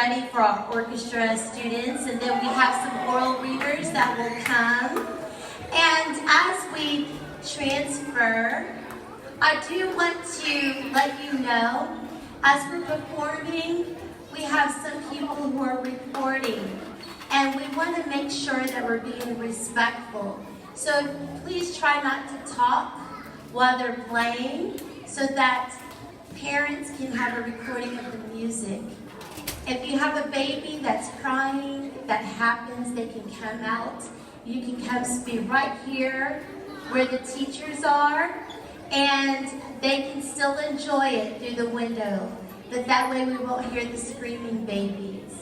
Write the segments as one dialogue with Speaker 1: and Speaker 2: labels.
Speaker 1: ready for our orchestra students, and then we have some oral readers that will come. And as we transfer, I do want to let you know, as we're performing, we have some people who are recording, and we want to make sure that we're being respectful. So please try not to talk while they're playing so that parents can have a recording of the music. If you have a baby that's crying, that happens, they can come out. You can come be right here where the teachers are, and they can still enjoy it through the window. But that way we won't hear the screaming babies.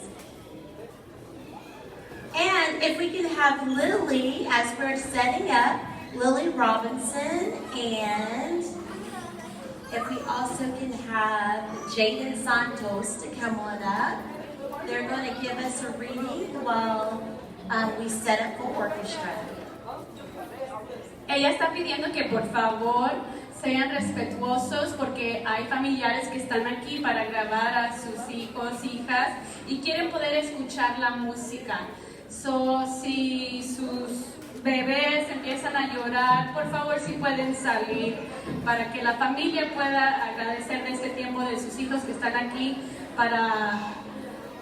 Speaker 1: And if we can have Lily, as we're setting up, Lily Robinson, and if we also can have Jaden Santos to come on up. They're going to give us a reading while we set up for orchestra.
Speaker 2: Ella está pidiendo que por favor sean respetuosos porque hay familiares que están aquí para grabar a sus hijos, hijas y quieren poder escuchar la música. So, si sus bebés empiezan a llorar, por favor si pueden salir para que la familia pueda agradecer de este tiempo de sus hijos que están aquí para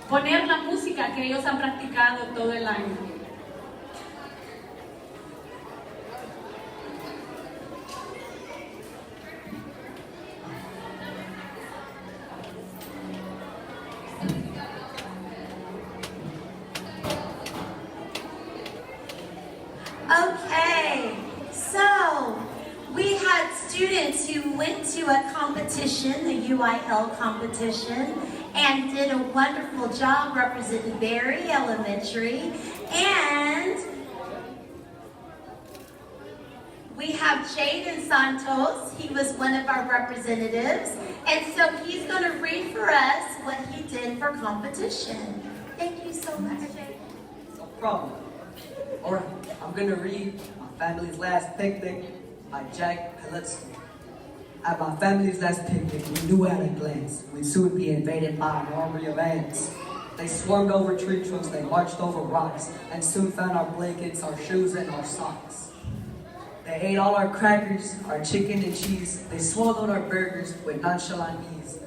Speaker 2: poner la música que ellos han practicado todo el año.
Speaker 1: Okay, so we had students who went to a competition, the UIL competition, and did a wonderful job representing Berry Elementary. And we have Jaden Santos. He was one of our representatives. And so he's going to read for us what he did for competition. Thank you so much.
Speaker 3: No problem. All right, I'm going to read My Family's Last Picnic by Jack Palitsky. At my family's last picnic, we knew at a glance we'd soon be invaded by an army of ants. They swarmed over tree trunks, they marched over rocks, and soon found our blankets, our shoes, and our socks. They ate all our crackers, our chicken and cheese. They swallowed our burgers with nonchalant ease.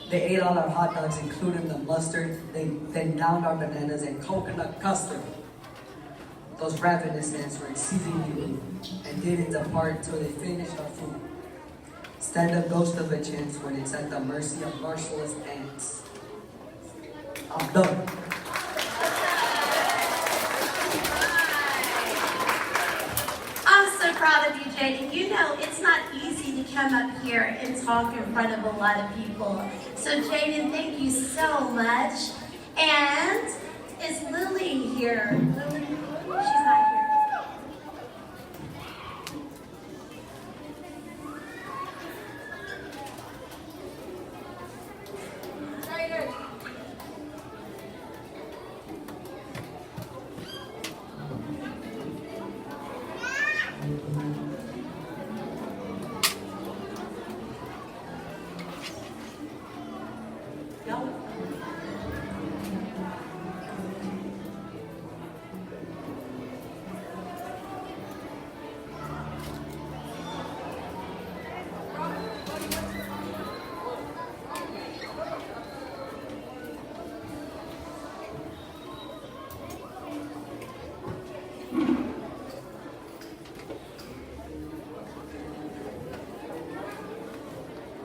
Speaker 3: They ate all our hot dogs, including the mustard. They then downed our bananas in coconut custard. Those ravenous ants were exceedingly rude and didn't depart till they finished our food. Stand up ghost of a chance when it's at the mercy of merciless ants. I'm done.
Speaker 1: I'm so proud of you, Jaden. You know, it's not easy to come up here and talk in front of a lot of people. So, Jaden, thank you so much. And is Lily here? Lily? She's not here.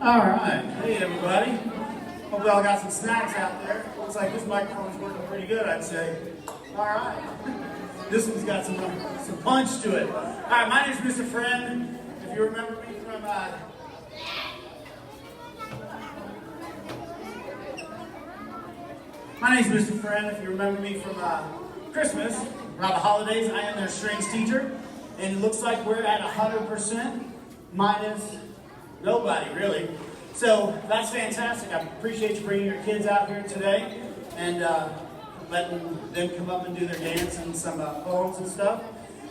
Speaker 4: All right, hey everybody. Hope we all got some snacks out there. Looks like this microphone's working pretty good, I'd say. All right. This one's got some punch to it. All right, my name's Mr. Friend. If you remember me from My name's Mr. Friend. If you remember me from Christmas, around the holidays, I am their strange teacher. And it looks like we're at 100% minus nobody, really. So that's fantastic. I appreciate you bringing your kids out here today and letting them come up and do their dance and some poems and stuff.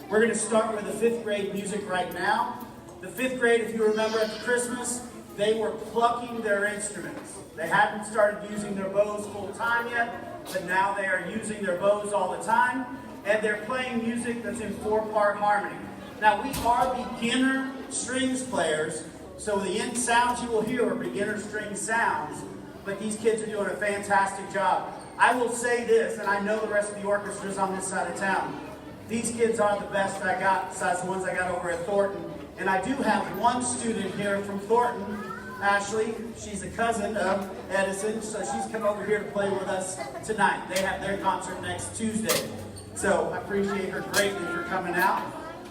Speaker 4: We're going to start with the 5th grade music right now. The 5th grade, if you remember at the Christmas, they were plucking their instruments. They hadn't started using their bows full time yet, but now they are using their bows all the time, and they're playing music that's in 4-part harmony. Now, we are beginner strings players, so the end sounds you will hear are beginner string sounds, but these kids are doing a fantastic job. I will say this, and I know the rest of the orchestra's on this side of town. These kids are the best I got, besides the ones I got over at Thornton. And I do have one student here from Thornton, Ashley. She's a cousin of Edison, so she's come over here to play with us tonight. They have their concert next Tuesday. So I appreciate her greatly for coming out.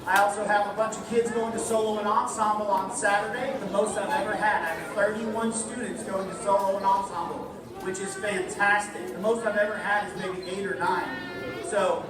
Speaker 4: I also have a bunch of kids going to solo and ensemble on Saturday, the most I've ever had. I have 31 students going to solo and ensemble, which is fantastic. The most I've ever had is maybe 8 or 9. So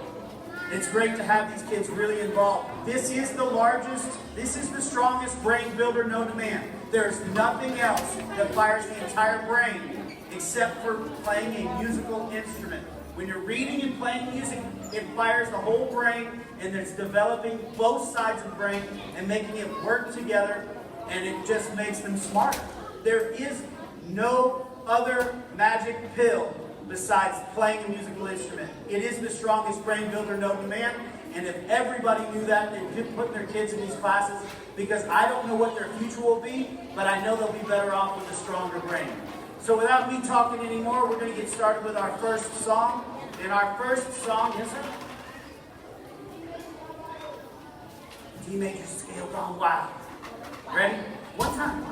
Speaker 4: it's great to have these kids really involved. This is the strongest brain builder known to man. There's nothing else that fires the entire brain except for playing a musical instrument. When you're reading and playing music, it fires the whole brain, and it's developing both sides of the brain and making it work together, and it just makes them smarter. There is no other magic pill besides playing a musical instrument. It is the strongest brain builder known to man, and if everybody knew that, they'd be putting their kids in these classes, because I don't know what their future will be, but I know they'll be better off with a stronger brain. So without me talking anymore, we're going to get started with our first song. And our first song is D major scale gone wild. Ready? One time.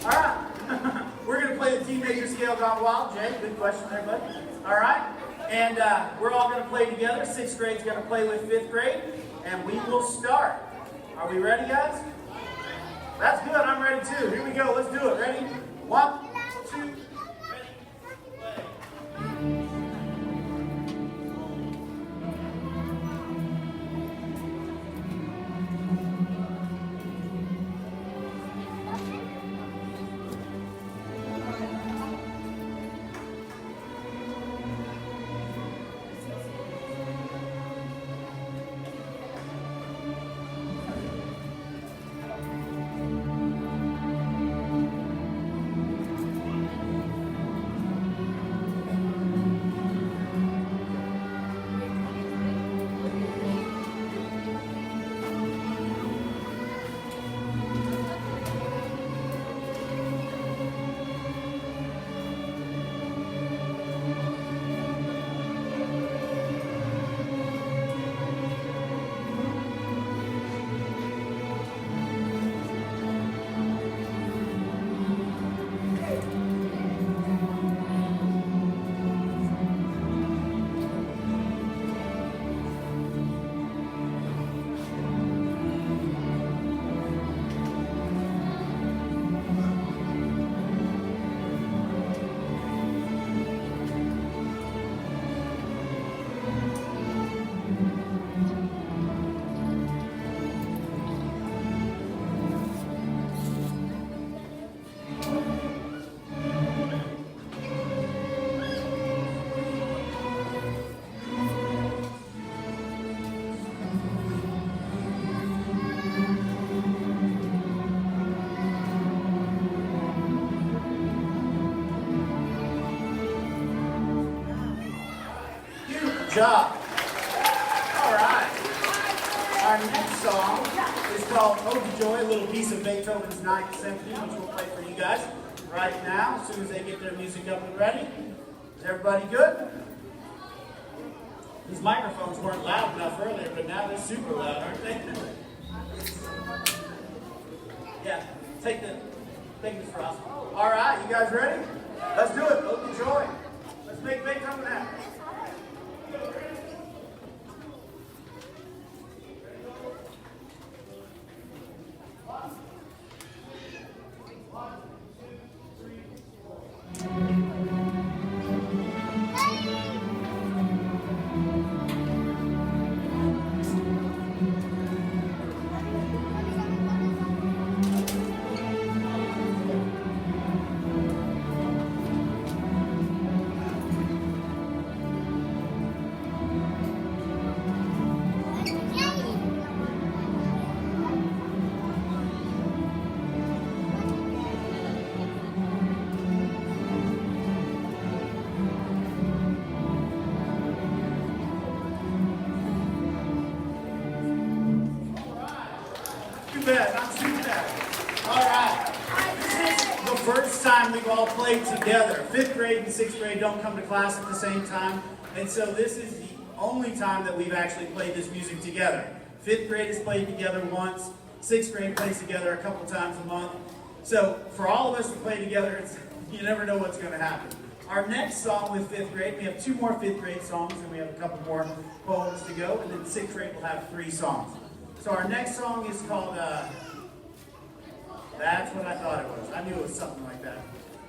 Speaker 4: All right. We're going to play the D major scale gone wild. Jay, good question there, buddy. All right. And we're all going to play together. 6th grade's going to play with 5th grade. And we will start. Are we ready, guys? That's good. I'm ready too. Here we go. Let's do it. Ready? 1, 2, ready, play. Job. All right. Our next song is called Ode to Joy, a little piece of Beethoven's Ninth Symphony, which we'll play for you guys right now, as soon as they get their music up and ready. Is everybody good? These microphones weren't loud enough earlier, but now they're super loud, aren't they? Yeah, take this for us. All right, you guys ready? Let's do it. Ode to Joy. Let's make Beethoven happy. first time we've all played together. 5th grade and 6th grade don't come to class at the same time, and so this is the only time that we've actually played this music together. 5th grade has played together once, 6th grade plays together a couple times a month. So for all of us to play together, you never know what's going to happen. Our next song with 5th grade, we have 2 more 5th grade songs, and we have a couple more poems to go, and then 6th grade will have 3 songs. So our next song is called, That's What I Thought It Was. I knew it was something like that.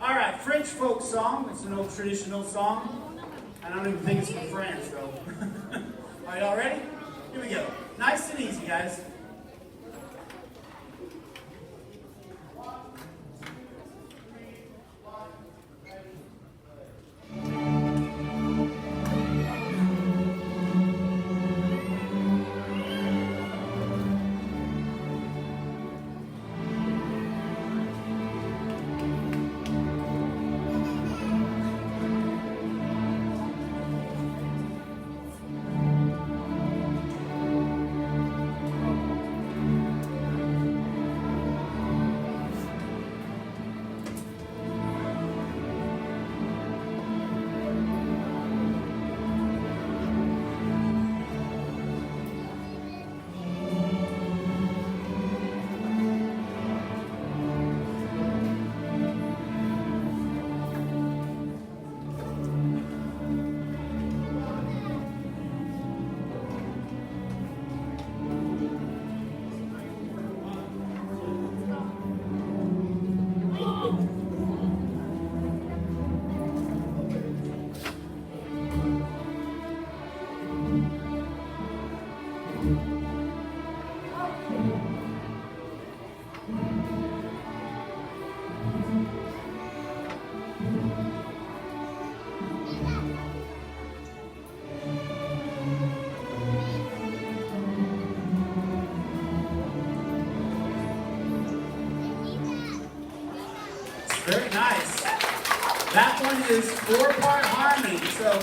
Speaker 4: All right, French folk song. It's an old traditional song. I don't even think it's from France, though. Are y'all ready? Here we go. Nice and easy, guys. Very nice. That one is 4-part harmony. So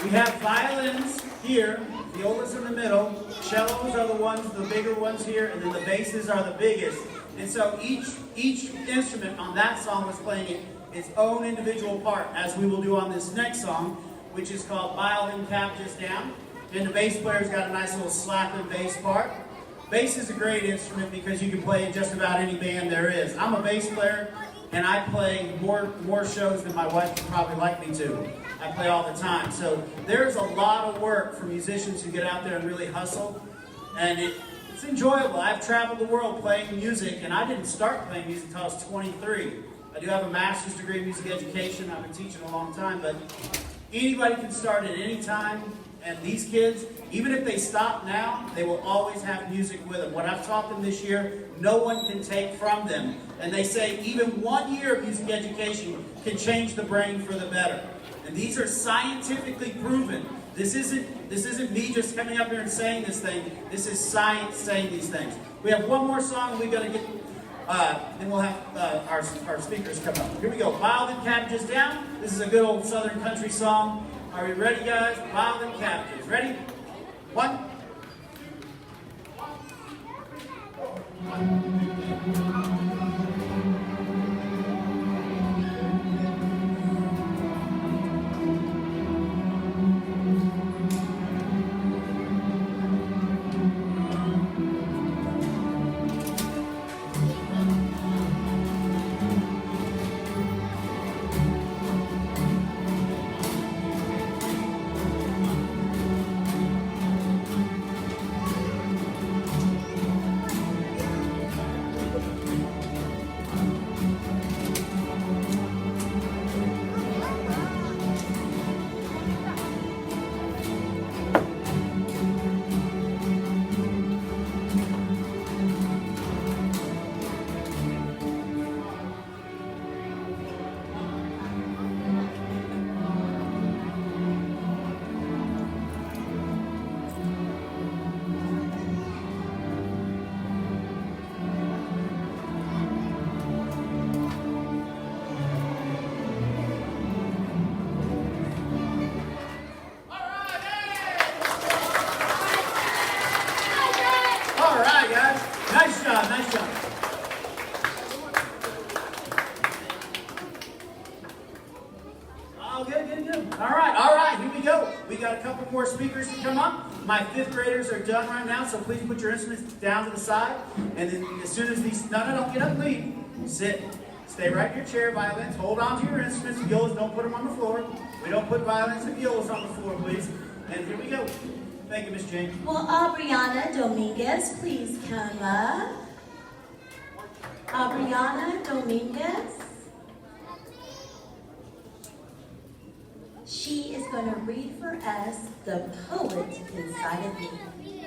Speaker 4: we have violins here, violas in the middle, cellos are the ones, the bigger ones here, and then the basses are the biggest. And so each instrument on that song was playing its own individual part, as we will do on this next song, which is called Violin Cap Just Down. And the bass player's got a nice little slapping bass part. Bass is a great instrument because you can play in just about any band there is. I'm a bass player, and I play more shows than my wife would probably like me to. I play all the time. So there's a lot of work for musicians who get out there and really hustle. And it's enjoyable. I've traveled the world playing music, and I didn't start playing music until I was 23. I do have a master's degree in music education. I've been teaching a long time, but anybody can start at any time. And these kids, even if they stop now, they will always have music with them. What I've taught them this year, no one can take from them. And they say even 1 year of music education can change the brain for the better. And these are scientifically proven. This isn't me just coming up here and saying this thing. This is science saying these things. We have one more song we've got to get, then we'll have our speakers come up. Here we go. Violin Cap Just Down. This is a good old Southern country song. Are we ready, guys? Violin Captives. Ready? 1. got a couple more speakers to come up. My fifth graders are done right now, so please put your instruments down to the side. And then as soon as these, no, don't get up and leave. Sit. Stay right in your chair, violins. Hold on to your instruments. Violas, don't put them on the floor. We don't put violins and violas on the floor, please. And here we go. Thank you, Miss Jane.
Speaker 1: Will Aubriana Dominguez please come up? Aubriana Dominguez. She is going to read for us The Poet Inside of Me.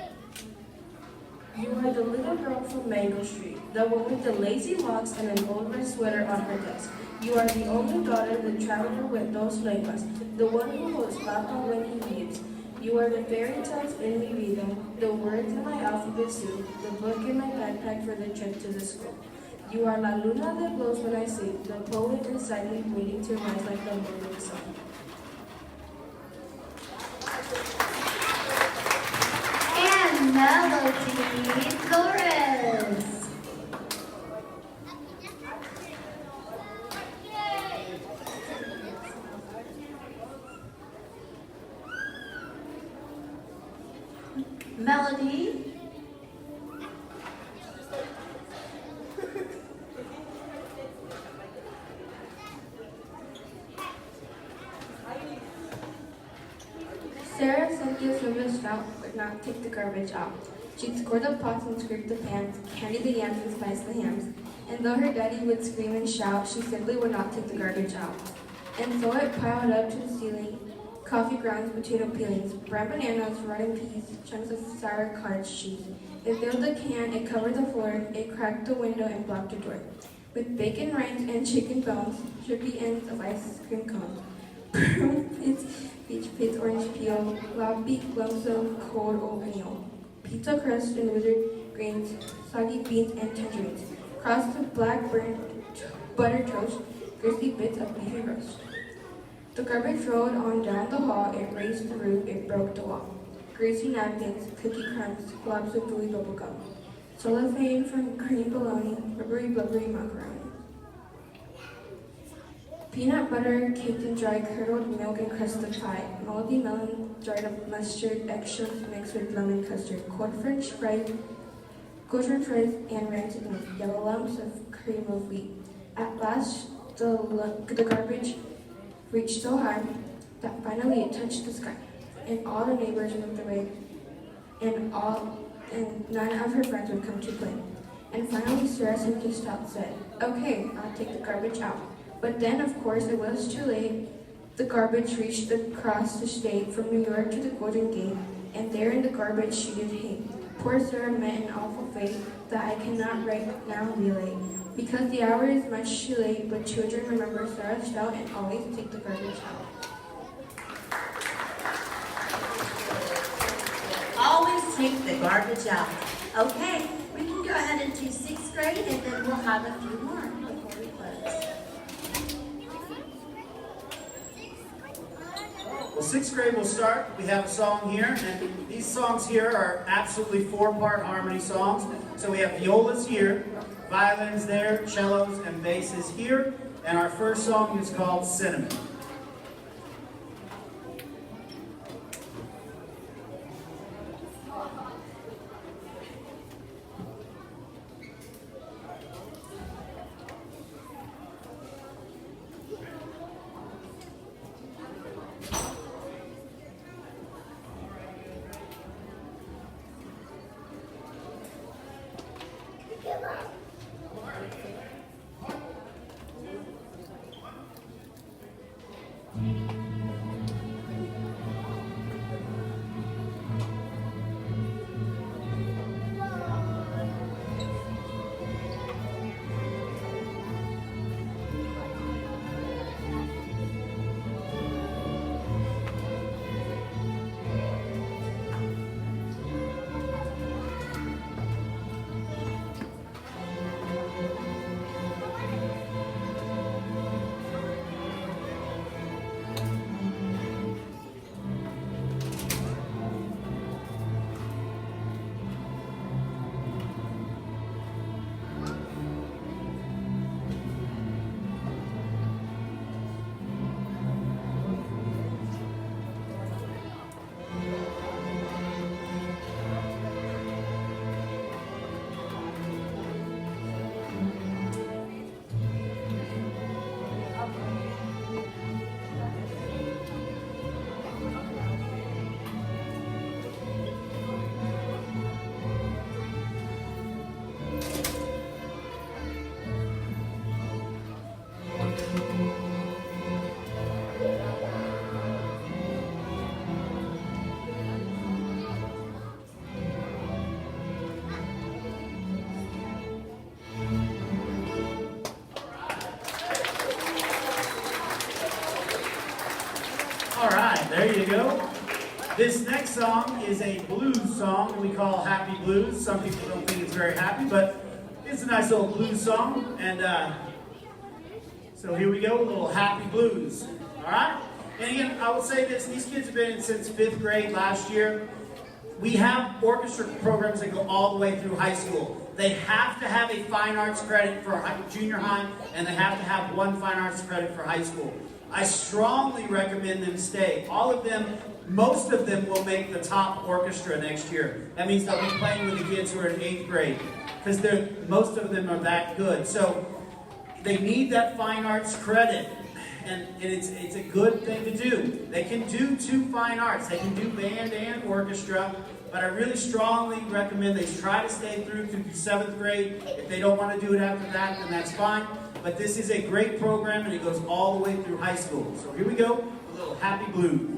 Speaker 5: You are the little girl from Mango Street, the one with the lazy locks and an old red sweater on her desk. You are the only daughter, the traveler with those lenguas, the one who holds Papa when he leaves. You are the fairy tales in mi vida, the words in my alphabet soup, the book in my backpack for the trip to the school. You are la luna that glows when I sleep, the poet inside me waiting to rise like the morning sun.
Speaker 1: And Melody Flores. Melody.
Speaker 5: Sarah Cynthia Silva Strout would not take the garbage out. She'd score the pots and scrape the pans, candy the yams and spice the hams. And though her daddy would scream and shout, she simply would not take the garbage out. And so it piled up to the ceiling, coffee grounds, potato peelings, brown bananas, rotten peas, chunks of sour cottage cheese. It filled the can, it covered the floor, it cracked the window and blocked the door. With bacon rinds and chicken bones, chippy ends of ice cream cones, prune pits, peach pits, orange peel, floppy lumps of cold oatmeal, pizza crust and withered grains, soggy beans and tangerines, crusts of black burnt butter toast, crispy bits of beefy roast. The garbage rolled on down the hall, it raised the roof, it broke the wall. Greasy napkins, cookie crumbs, globs of gooey bubblegum, cellophane from cream bologna, rubbery blubbery macaroni. Peanut butter caked in dry curdled milk and crust of pie, moldy melon jarred of mustard, eggshells mixed with lemon custard, cold french fries, and rancid meat, yellow lumps of cream of wheat. At last, the garbage reached so high that finally it touched the sky, and all the neighbors moved away, and none of her friends would come to play. And finally, Sarah Cynthia Stout said, "Okay, I'll take the garbage out." But then, of course, it was too late. The garbage reached across the state from New York to the Golden Gate, and there in the garbage she did hate. Poor Sarah met an awful fate that I cannot right now relate, because the hour is much too late. But children, remember Sarah Stout and always take the garbage out.
Speaker 1: Always take the garbage out. Okay, we can go ahead and do 6th grade, and then we'll have a few more before we close.
Speaker 4: Well, 6th grade will start. We have a song here, and these songs here are absolutely 4-part harmony songs. So we have violas here, violins there, cellos, and basses here. And our first song is called Cinnamon. There you go. This next song is a blues song we call Happy Blues. Some people don't think it's very happy, but it's a nice little blues song. And so here we go, a little Happy Blues. All right? And again, I will say this, these kids have been in since 5th grade last year. We have orchestra programs that go all the way through high school. They have to have a fine arts credit for junior high, and they have to have 1 fine arts credit for high school. I strongly recommend them stay. All of them, most of them will make the top orchestra next year. That means they'll be playing with the kids who are in 8th grade, because most of them are that good. So they need that fine arts credit. And it's a good thing to do. They can do 2 fine arts. They can do band and orchestra. But I really strongly recommend they try to stay through 7th grade. If they don't want to do it after that, then that's fine. But this is a great program, and it goes all the way through high school. So here we go, a little Happy Blues.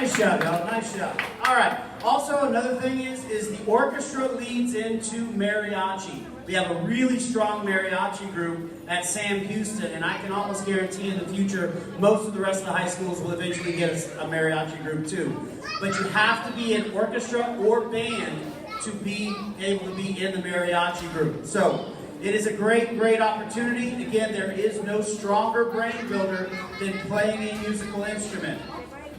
Speaker 4: Nice job, y'all. Nice job. All right. Also, another thing is the orchestra leads into mariachi. We have a really strong mariachi group at Sam Houston, and I can almost guarantee in the future most of the rest of the high schools will eventually get a mariachi group too. But you have to be in orchestra or band to be able to be in the mariachi group. So it is a great, great opportunity. Again, there is no stronger brain builder than playing a musical instrument.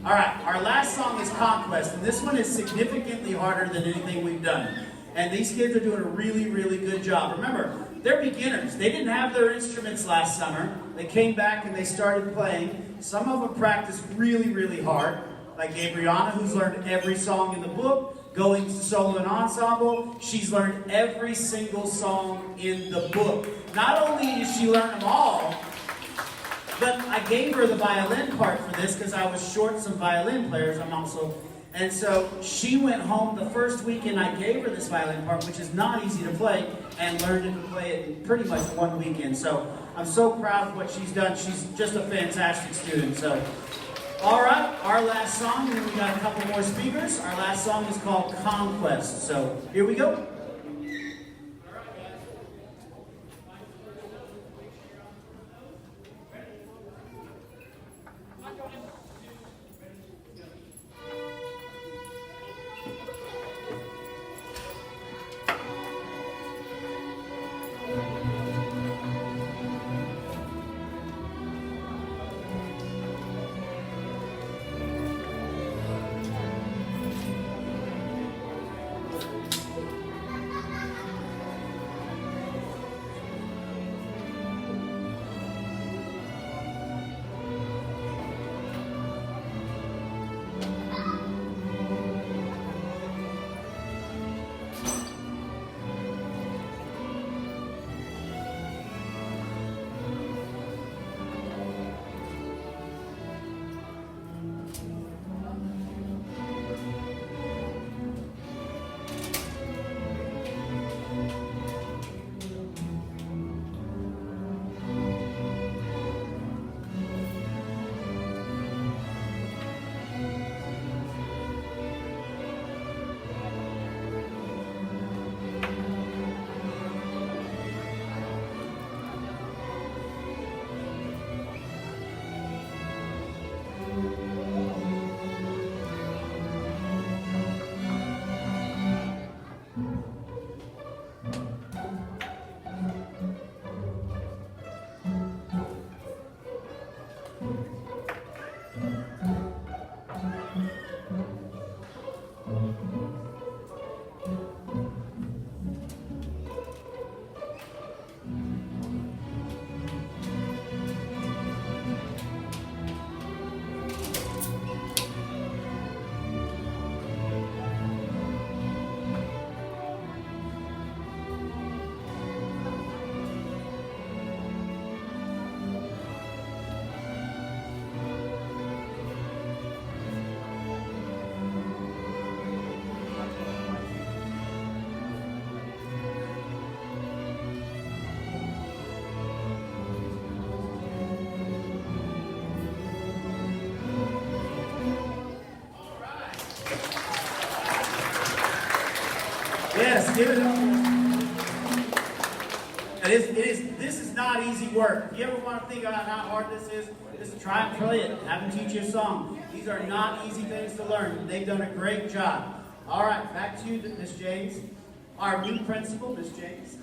Speaker 4: All right, our last song is Conquest, and this one is significantly harder than anything we've done. And these kids are doing a really, really good job. Remember, they're beginners. They didn't have their instruments last summer. They came back and they started playing. Some of them practiced really, really hard, like Gabriana, who's learned every song in the book, going to solo and ensemble. She's learned every single song in the book. Not only did she learn them all, but I gave her the violin part for this because I was short some violin players. And so she went home the first weekend I gave her this violin part, which is not easy to play, and learned to play it in pretty much one weekend. So I'm so proud of what she's done. She's just a fantastic student. So, all right, our last song, and then we got a couple more speakers. Our last song is called Conquest. So here we go. Yes, give it up. This is not easy work. If you ever want to think about how hard this is, just try and play it. Have them teach you a song. These are not easy things to learn. They've done a great job. All right, back to you, Miss James. Our new principal, Miss James.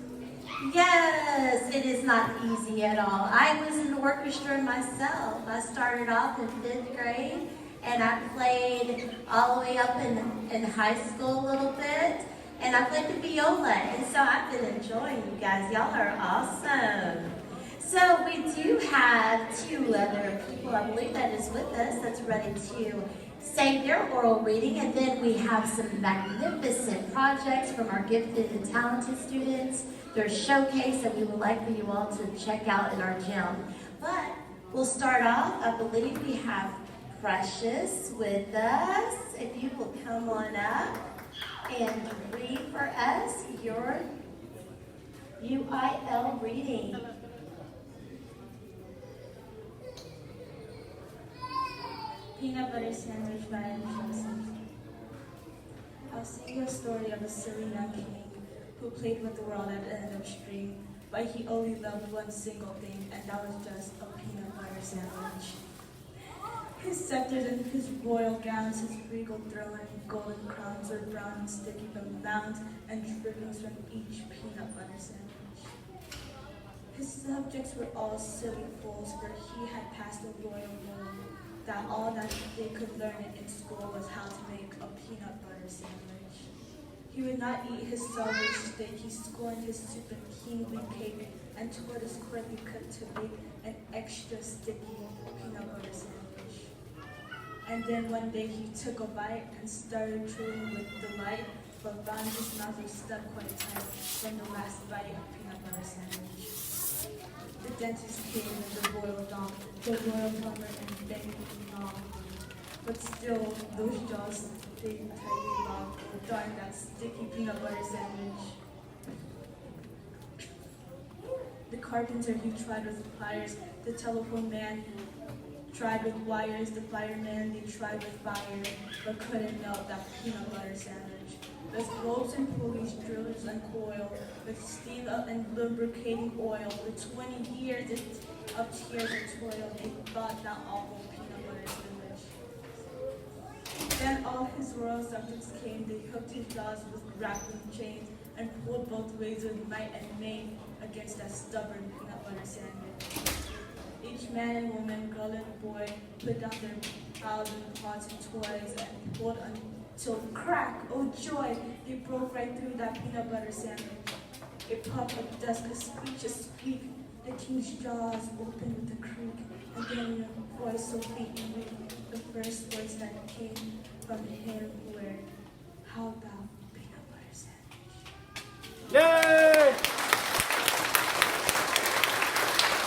Speaker 1: Yes, it is not easy at all. I was in the orchestra myself. I started off in 5th grade, and I played all the way up in high school a little bit, and I played the viola, and so I've been enjoying you guys. Y'all are awesome. So we do have 2 other people, I believe, that is with us that's ready to say their oral reading, and then we have some magnificent projects from our gifted and talented students. There's a showcase that we would like for you all to check out in our gym. But we'll start off, I believe we have Precious with us. If you will come on up and read for us your UIL reading.
Speaker 6: Peanut Butter Sandwich by Anne Joseph. I'll sing you a story of a silly young king who played with the world at the end of spring, but he only loved one single thing, and that was just a peanut butter sandwich. His scepters and his royal gowns, his regal throne and golden crowns were brown and sticky from mounds and drippings from each peanut butter sandwich. His subjects were all silly fools, for he had passed a royal rule that all that they could learn in school was how to make a peanut butter sandwich. He would not eat his Subway steak, he scorned his soup and kingly cake, and taught his courtly cook to bake an extra sticky peanut butter sandwich. And then one day he took a bite and started drooling with delight, but found his mouth was stuck quite tight from the last bite of peanut butter sandwich. The dentist came and the royal dog, the royal plumber and begged him long. But still, those jaws stayed tightly locked, darn that sticky peanut butter sandwich. The carpenter, he tried with pliers, the telephone man tried with wires, the fireman, they tried with fire, but couldn't melt that peanut butter sandwich. With ropes and pulleys, drillers and coil, with steam and lubricating oil, with 20 years of tears and toil, they thought that awful peanut butter sandwich. Then all his royal subjects came, they hooked his jaws with grappling chains, and pulled both ways with might and main against that stubborn peanut butter sandwich. Each man and woman, girl and boy, put down their piles and pots and toys, and pulled until crack, oh joy, they broke right through that peanut butter sandwich. A puff of dust, a screech, a squeak, the king's jaws opened with a creak, and then a voice so faint and weak, the first words that came from him were, how about peanut butter sandwich?
Speaker 4: Yay!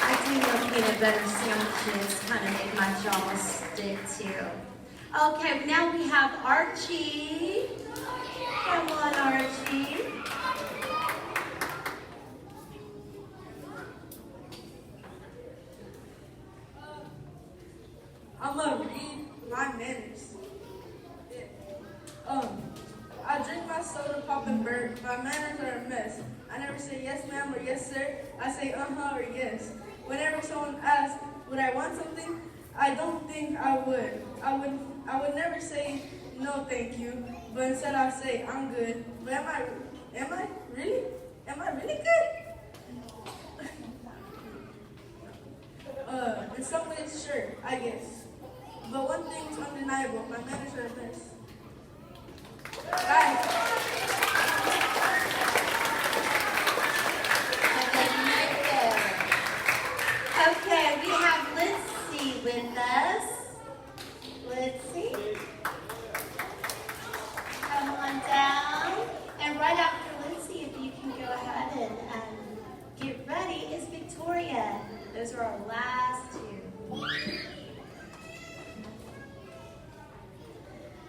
Speaker 1: I do know peanut butter sandwiches kind of make my jaws stick too. Okay, now we have Archie. Come on, Archie.
Speaker 7: I'm gonna read my manners. I drink my soda pop and burp. My manners are a mess. I never say yes ma'am or yes sir. I say uh-huh or yes. Whenever someone asks, would I want something? I don't think I would. I would never say no thank you, but instead I'll say I'm good. But am I really good? In some ways, sure, I guess. But one thing's undeniable, my manners are the best. Guys,
Speaker 1: Okay, we have Lindsay with us. Lindsay, come on down. And right after Lindsay, if you can go ahead and get ready, is Victoria. Those are our last two.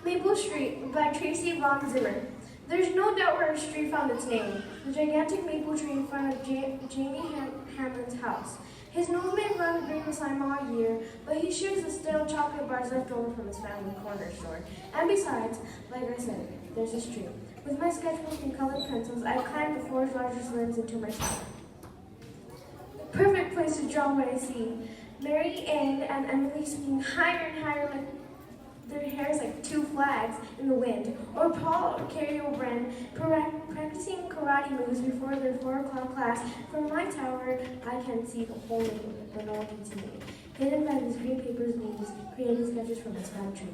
Speaker 8: Maple Street by Tracy Von Zimmer. There's no doubt where our street found its name, the gigantic maple tree in front of Jamie Hamlin's house. His nose may run green this time all year, but he shares the stale chocolate bars left over from his family corner store. And besides, like I said, there's a tree. With my sketchbook and colored pencils, I climbed the floor's largest limbs into my tower. The perfect place to draw what I see. Mary Ann and Emily swinging higher and higher like their hair's like two flags in the wind, or Paul or Carrie O'Brien practicing karate moves before their 4 o'clock class. From my tower, I can see the whole neighborhood, but no one can see me. Hidden by these green papers leaves, creating sketches from this one tree.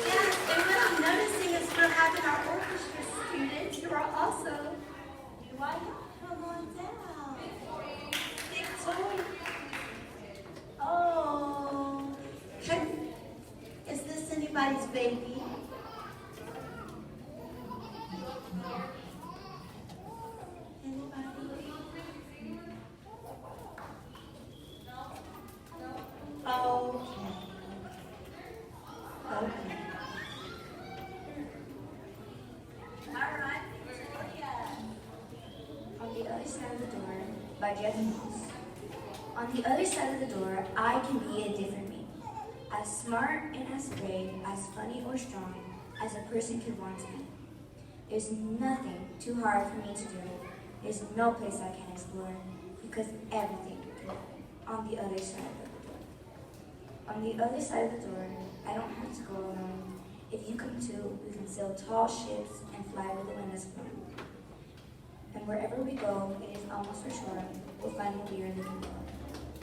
Speaker 1: Yes, and what I'm noticing is we're having our orchestra students who are also UIL. Come on down. Victoria. Oh, is this anybody's baby? Anybody? Okay. Okay. All right, Victoria.
Speaker 5: On the Other Side of the Door by Jeff Moss. On the other side of the door, I can be a different me. As smart and as brave, as funny or strong as a person could want to be. There's nothing too hard for me to do. There's no place I can't explore, because everything can happen on the other side of the door. On the other side of the door, I don't have to go alone. If you come too, we can sail tall ships and fly where the wind is blowing. And wherever we go, it is almost for sure we'll find what we are looking for.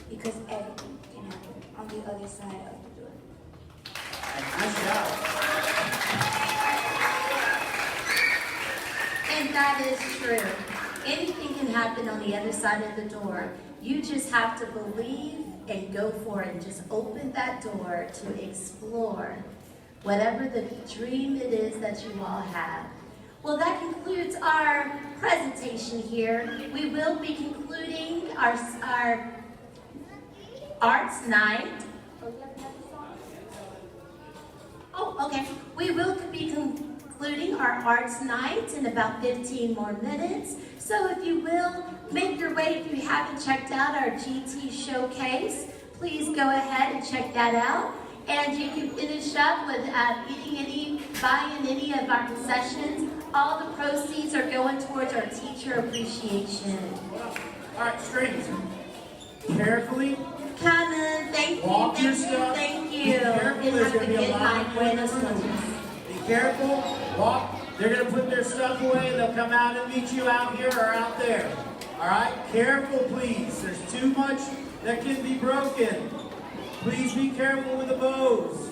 Speaker 5: Because everything can happen on the other side of the door.
Speaker 4: Nice job.
Speaker 1: And that is true. Anything can happen on the other side of the door. You just have to believe and go for it and just open that door to explore whatever the dream it is that you all have. Well, that concludes our presentation here. We will be concluding our arts night. Oh, okay. We will be concluding our arts night in about 15 more minutes. So if you will, make your way, if you haven't checked out our GT showcase, please go ahead and check that out. And you can finish up with buying any of our concessions. All the proceeds are going towards our teacher appreciation.
Speaker 4: All right, strings. Carefully.
Speaker 1: Coming. Thank you.
Speaker 4: Walk your
Speaker 1: Thank you.
Speaker 4: stuff.
Speaker 1: Thank
Speaker 4: Be
Speaker 1: you.
Speaker 4: careful.
Speaker 1: And
Speaker 4: There's
Speaker 1: have a
Speaker 4: gonna be a
Speaker 1: good
Speaker 4: lot
Speaker 1: night.
Speaker 4: of
Speaker 1: Buenos
Speaker 4: playground.
Speaker 1: noches.
Speaker 4: Be careful. Walk. They're going to put their stuff away. They'll come out and meet you out here or out there. All right? Careful, please. There's too much that can be broken. Please be careful with the bows.